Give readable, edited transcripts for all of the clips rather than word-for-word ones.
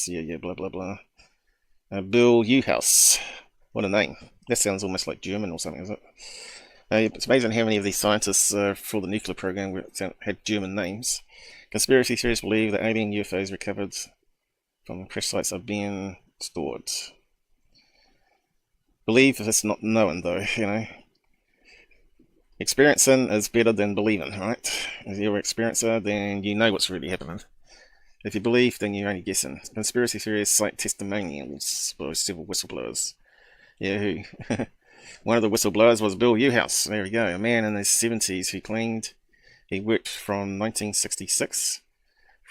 Uhouse. Yeah, blah, blah, blah. Bill Uhouse. What a name. That sounds almost like German or something, is it? It's amazing how many of these scientists for the nuclear program had German names. Conspiracy theorists believe that alien UFOs recovered from crash sites are being stored. Believe if it's not known, though, you know. Experiencing is better than believing, right? If you're an experiencer, then you know what's really happening. If you believe, then you're only guessing. Conspiracy theorists cite testimonials by several whistleblowers. Yeah, who? One of the whistleblowers was Bill Uhouse. There we go, a man in his 70s who claimed he worked from 1966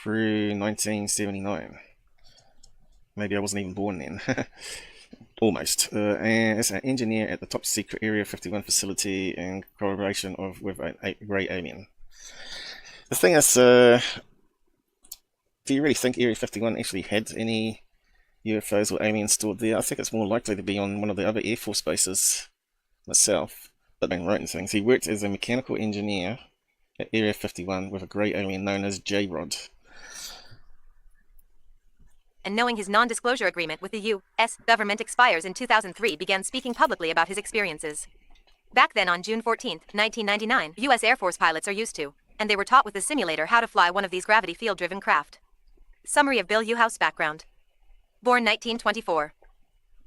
through 1979. Maybe I wasn't even born then. Almost. And as an engineer at the top secret Area 51 facility in corroboration with a grey alien. The thing is, do you really think Area 51 actually had any UFOs or aliens stored there? I think it's more likely to be on one of the other Air Force bases myself, but been writing things. He worked as a mechanical engineer at Area 51 with a grey alien known as J-Rod. And knowing his non-disclosure agreement with the U.S. government expires in 2003, began speaking publicly about his experiences. Back then on June 14, 1999, U.S. Air Force pilots are used to, and they were taught with the simulator how to fly one of these gravity field-driven craft. Summary of Bill Uhouse background. Born 1924.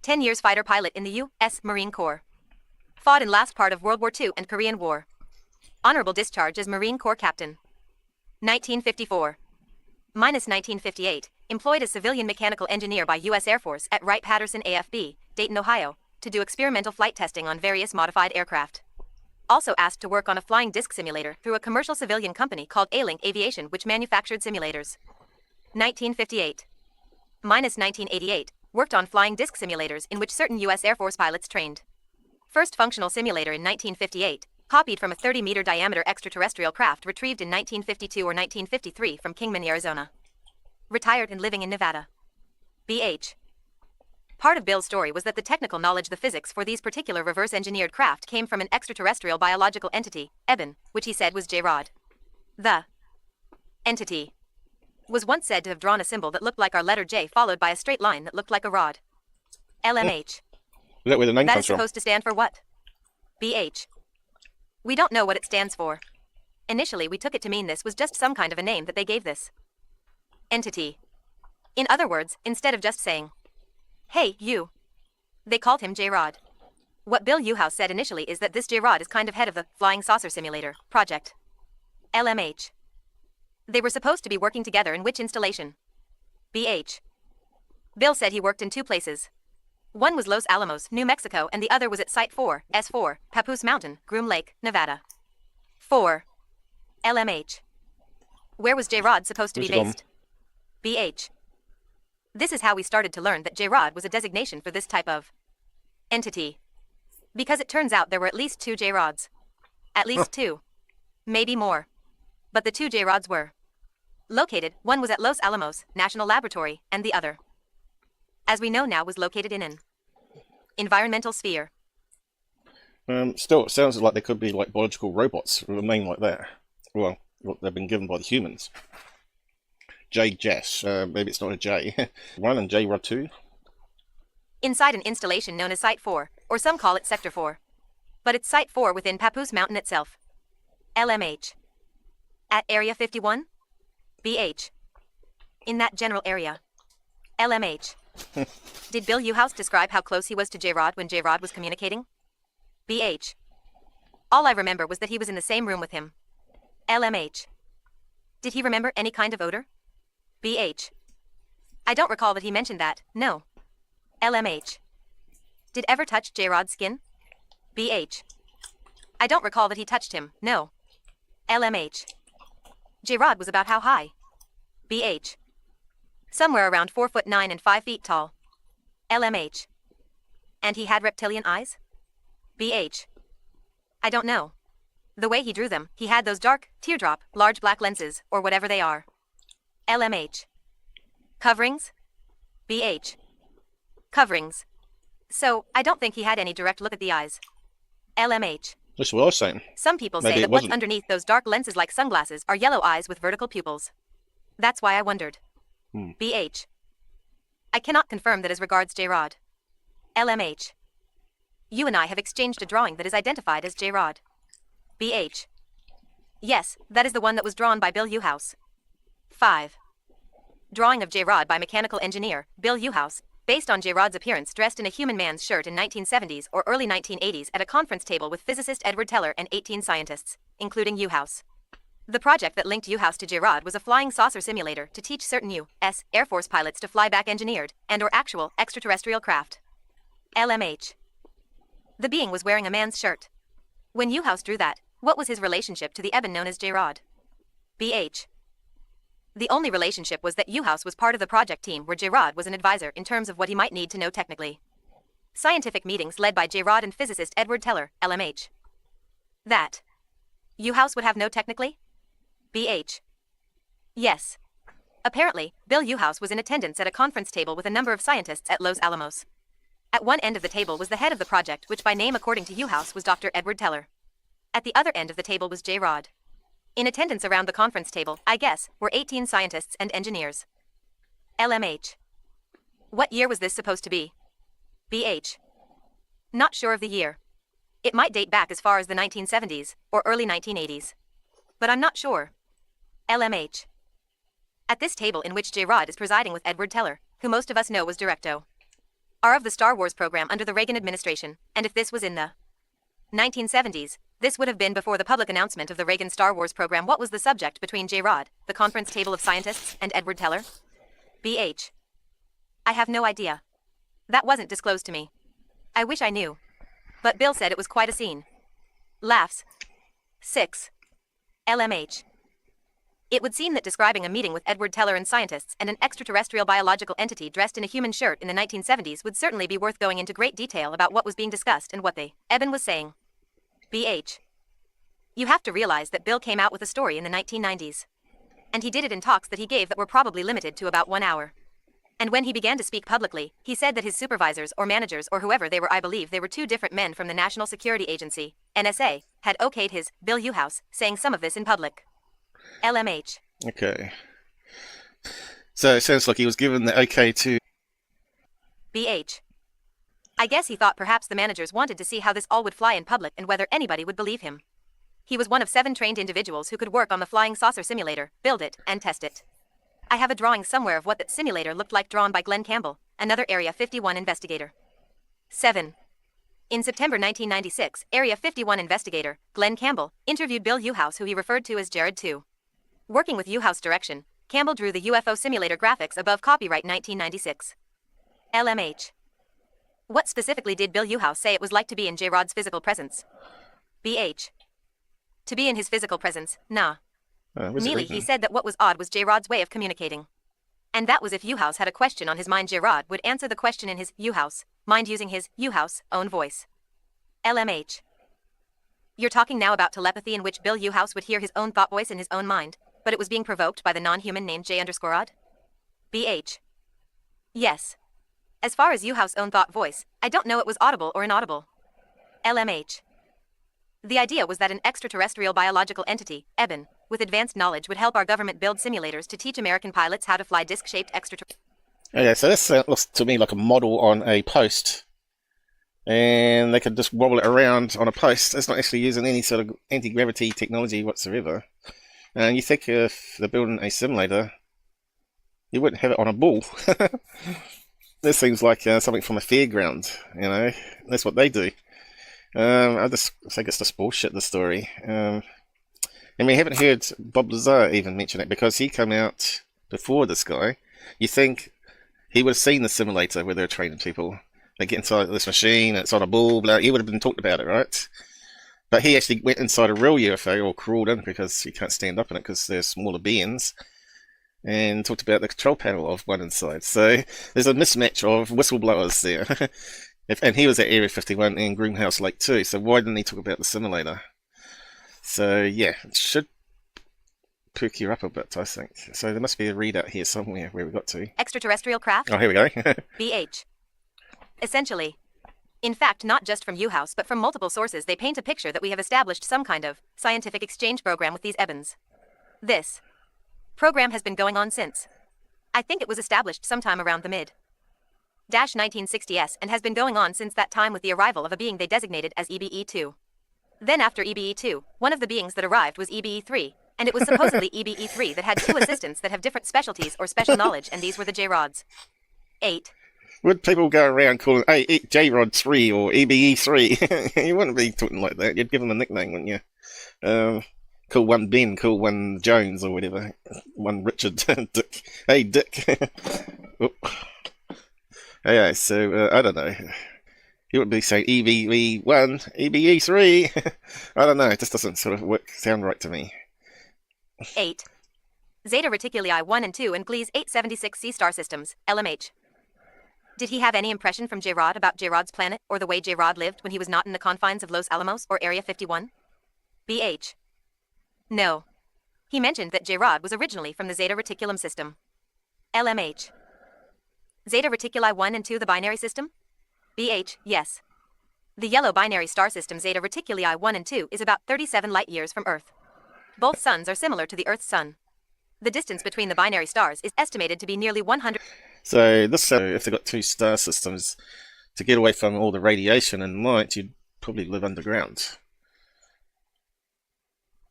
10 years fighter pilot in the U.S. Marine Corps. Fought in last part of World War II and Korean War. Honorable discharge as Marine Corps captain. 1954. Minus 1958. Employed as civilian mechanical engineer by U.S. Air Force at Wright-Patterson AFB, Dayton, Ohio, to do experimental flight testing on various modified aircraft. Also asked to work on a flying disc simulator through a commercial civilian company called A-Link Aviation, which manufactured simulators. 1958. Minus 1988. Worked on flying disc simulators in which certain U.S. Air Force pilots trained. First functional simulator in 1958, copied from a 30-meter diameter extraterrestrial craft retrieved in 1952 or 1953 from Kingman, Arizona. Retired and living in Nevada. BH. Part of Bill's story was that the technical knowledge, the physics for these particular reverse-engineered craft came from an extraterrestrial biological entity, Eben, which he said was J-Rod. The entity was once said to have drawn a symbol that looked like our letter J followed by a straight line that looked like a rod. LMH. Is that where the name That comes is from? supposed to stand for what? BH. We don't know what it stands for. Initially, we took it to mean this was just some kind of a name that they gave this entity. In other words, instead of just saying, "Hey, you," they called him J-Rod. What Bill Uhouse said initially is that this J-Rod is kind of head of the Flying Saucer Simulator project. LMH. They were supposed to be working together in which installation? BH. Bill said he worked in two places. One was Los Alamos, New Mexico, and the other was at Site 4, S4, Papoose Mountain, Groom Lake, Nevada. 4. LMH. Where was J-Rod supposed to be based? BH. This is how we started to learn that J-Rod was a designation for this type of entity. Because it turns out there were at least two J-Rods. At least two. Maybe more. But the two J-Rods were located, one was at Los Alamos National Laboratory, and the other, as we know now, was located in an environmental sphere. Still, it sounds like they could be like biological robots with a name like that. Well, they've been given by the humans. J-Jash, maybe it's not a J. 1 and J-Rod 2. Inside an installation known as Site 4, or some call it Sector 4. But it's Site 4 within Papoose Mountain itself. LMH. At Area 51? BH. In that general area. LMH. Did Bill Uhouse describe how close he was to J-Rod when J-Rod was communicating? BH. All I remember was that he was in the same room with him. LMH. Did he remember any kind of odor? BH. I don't recall that he mentioned that, no. LMH. Did ever touch J-Rod's skin? BH. I don't recall that he touched him, no. LMH. J-Rod was about how high? BH. Somewhere around 4'9" and 5 feet tall. LMH. And he had reptilian eyes? BH. I don't know. The way he drew them, he had those dark, teardrop, large black lenses, or whatever they are. LMH. Coverings? BH. Coverings. So, I don't think he had any direct look at the eyes. LMH. That's what I was saying. Some people Maybe say it that what's wasn't. underneath those dark lenses like sunglasses are yellow eyes with vertical pupils. That's why I wondered. BH. I cannot confirm that as regards J-Rod. LMH. You and I have exchanged a drawing that is identified as J-Rod. BH. Yes, that is the one that was drawn by Bill Uhouse. 5. Drawing of J-Rod by mechanical engineer, Bill Uhouse, based on J-Rod's appearance dressed in a human man's shirt in 1970s or early 1980s at a conference table with physicist Edward Teller and 18 scientists, including Uhouse. The project that linked Uhouse to J-Rod was a flying saucer simulator to teach certain U.S. Air Force pilots to fly back engineered and/or actual extraterrestrial craft. LMH. The being was wearing a man's shirt. When Uhouse drew that, what was his relationship to the Eben known as J-Rod? BH. The only relationship was that Uhouse was part of the project team where J-Rod was an advisor in terms of what he might need to know technically. Scientific meetings led by J-Rod and physicist Edward Teller, LMH. That Uhouse would have no technically? BH. Yes. Apparently, Bill Uhouse was in attendance at a conference table with a number of scientists at Los Alamos. At one end of the table was the head of the project, which by name according to Uhouse was Dr. Edward Teller. At the other end of the table was J-Rod. In attendance around the conference table, I guess, were 18 scientists and engineers. LMH. What year was this supposed to be? BH. Not sure of the year. It might date back as far as the 1970s, or early 1980s. But I'm not sure. LMH. At this table in which J-Rod is presiding with Edward Teller, who most of us know was Directo R of the Star Wars program under the Reagan administration, and if this was in the 1970s, this would have been before the public announcement of the Reagan Star Wars program. What was the subject between J-Rod, the conference table of scientists, and Edward Teller? BH. I have no idea. That wasn't disclosed to me. I wish I knew. But Bill said it was quite a scene. Laughs. 6. LMH. It would seem that describing a meeting with Edward Teller and scientists and an extraterrestrial biological entity dressed in a human shirt in the 1970s would certainly be worth going into great detail about what was being discussed and what Eben was saying. BH. You have to realize that Bill came out with a story in the 1990s. And he did it in talks that he gave that were probably limited to about 1 hour. And when he began to speak publicly, he said that his supervisors or managers or whoever they were, I believe they were 2 different men from the National Security Agency, NSA, had okayed his, Bill Uhouse, saying some of this in public. LMH. Okay. So it sounds like he was given the okay to... BH. I guess he thought perhaps the managers wanted to see how this all would fly in public and whether anybody would believe him. He was one of 7 trained individuals who could work on the flying saucer simulator, build it, and test it. I have a drawing somewhere of what that simulator looked like drawn by Glenn Campbell, another Area 51 investigator. 7. In September 1996, Area 51 investigator, Glenn Campbell, interviewed Bill Uhouse, who he referred to as Jared 2. Working with Uhouse direction, Campbell drew the UFO simulator graphics above copyright 1996. LMH. What specifically did Bill Uhouse say it was like to be in J-Rod's physical presence? BH. To be in his physical presence, nah. Merely, he said that what was odd was J-Rod's way of communicating. And that was if Uhouse had a question on his mind, J-Rod would answer the question in his Uhouse mind using his Uhouse own voice. LMH. You're talking now about telepathy in which Bill Uhouse would hear his own thought voice in his own mind, but it was being provoked by the non-human named J_Rod? BH. Yes. As far as Uhouse own thought voice, I don't know it was audible or inaudible. LMH. The idea was that an extraterrestrial biological entity, Eben, with advanced knowledge would help our government build simulators to teach American pilots how to fly disc-shaped extraterrestrial... Okay, so this looks to me like a model on a post. And they could just wobble it around on a post. It's not actually using any sort of anti-gravity technology whatsoever. And you think if they're building a simulator, you wouldn't have it on a ball. This seems like something from a fairground, you know. That's what they do. I just think it's just bullshit, the story. And we haven't heard Bob Lazar even mention it, because he came out before this guy. You think he would have seen the simulator where they're training people. They get inside this machine, it's on a ball, blah, he would have been talked about it, right? But he actually went inside a real UFO, or crawled in, because he can't stand up in it because they're smaller beings, and talked about the control panel of one inside. So there's a mismatch of whistleblowers there. And he was at Area 51 and Groomhouse Lake too, so why didn't he talk about the simulator? So yeah, it should perk you up a bit, I think. So there must be a readout here somewhere where we got to. Extraterrestrial craft? Oh, here we go. BH. Essentially. In fact, not just from Uhouse, but from multiple sources, they paint a picture that we have established some kind of scientific exchange program with these Ebens. This program has been going on since. I think it was established sometime around the mid 1960s and has been going on since that time with the arrival of a being they designated as EBE-2. Then after EBE-2, one of the beings that arrived was EBE-3, and it was supposedly EBE-3 that had two assistants that have different specialties or special knowledge, and these were the J-Rods. 8. Would people go around calling, hey, J-Rod 3 or EBE 3? You wouldn't be talking like that. You'd give them a nickname, wouldn't you? Call one Ben, call one Jones or whatever. One Richard, Dick. Hey, Dick. Oh. Yeah, so, I don't know. You wouldn't be saying EBE 1, EBE 3. I don't know, it just doesn't sort of sound right to me. 8. Zeta Reticuli 1 and 2 and Gliese 876c star systems, LMH. Did he have any impression from J-Rod about J-Rod's planet or the way J-Rod lived when he was not in the confines of Los Alamos or Area 51? BH. No. He mentioned that J-Rod was originally from the Zeta Reticulum system. LMH. Zeta Reticuli 1 and 2 the binary system? BH, yes. The yellow binary star system Zeta Reticuli 1 and 2 is about 37 light-years from Earth. Both suns are similar to the Earth's sun. The distance between the binary stars is estimated to be nearly 100. So this, if they've got two star systems, to get away from all the radiation and light, you'd probably live underground.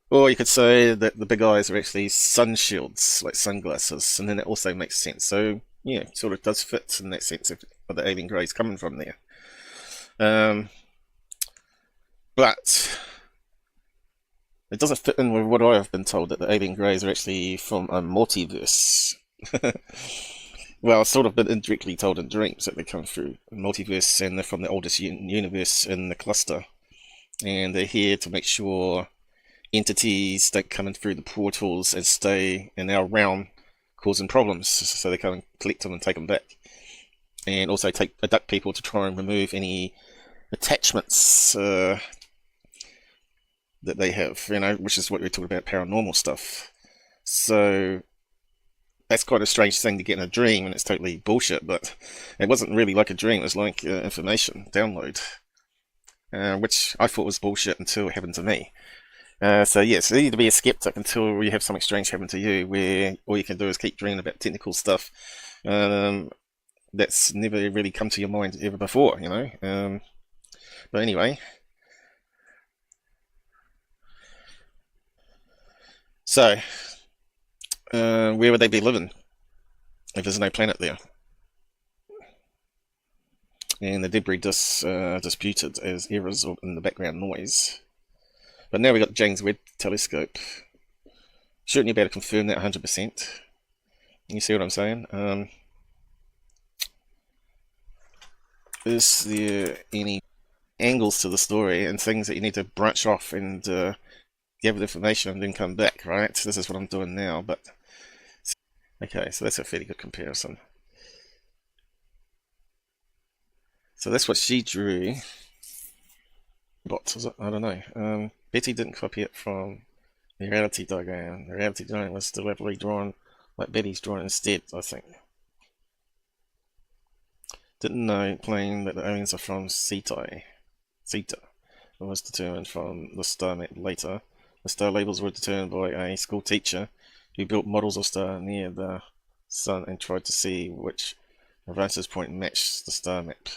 Or you could say that the big eyes are actually sun shields, like sunglasses, and then it also makes sense. So yeah, it sort of does fit in that sense of the alien greys coming from there. But it doesn't fit in with what I've been told, that the alien greys are actually from a multiverse. Well, I've sort of been indirectly told in dreams that they come through a multiverse and they're from the oldest universe in the cluster. And they're here to make sure entities don't come in through the portals and stay in our realm causing problems. So they come and collect them and take them back. And also abduct people to try and remove any attachments that they have, you know, which is what we talk about, paranormal stuff. So that's quite a strange thing to get in a dream, and it's totally bullshit, but it wasn't really like a dream, it was like information download, which I thought was bullshit until it happened to me. So yes, you need to be a skeptic until you have something strange happen to you, where all you can do is keep dreaming about technical stuff that's never really come to your mind ever before, you know. But anyway, so where would they be living if there's no planet there? And the debris disputed as errors in the background noise. But now we've got the James Webb telescope. Shouldn't you be able to confirm that 100%? You see what I'm saying? Is there any angles to the story and things that you need to branch off and gather information and then come back, right? This is what I'm doing now, but okay, so that's a fairly good comparison. So that's what she drew. What was it? I don't know. Betty didn't copy it from the reality diagram. The reality diagram was deliberately drawn like Betty's drawn instead, I think. Didn't know, claim that the aliens are from Zeta. It was determined from the star map later. The star labels were determined by a school teacher who built models of stars near the sun and tried to see which vantage point matched the star map.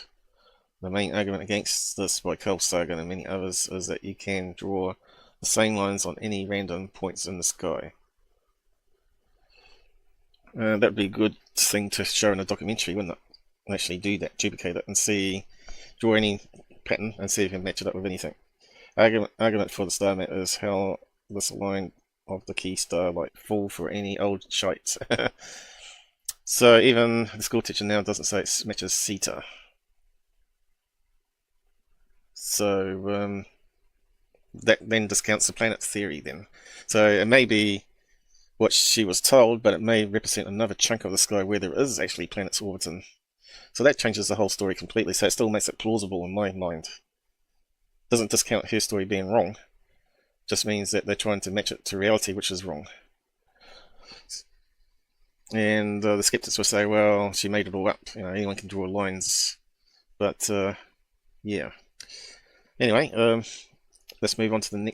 The main argument against this by Carl Sagan and many others is that you can draw the same lines on any random points in the sky. That would be a good thing to show in a documentary, wouldn't it? Actually do that, duplicate it, and see, draw any pattern and see if you can match it up with anything. Argument for the star map is how this line of the key star like fall for any old shite. So even the school teacher now doesn't say it matches Zeta. So that then discounts the planet theory then. So it may be what she was told, but it may represent another chunk of the sky where there is actually planets orbiting. So that changes the whole story completely, so it still makes it plausible in my mind. Doesn't discount her story being wrong, just means that they're trying to match it to reality, which is wrong. And the skeptics will say, well, she made it all up, you know, anyone can draw lines. But yeah. Anyway, let's move on to the next.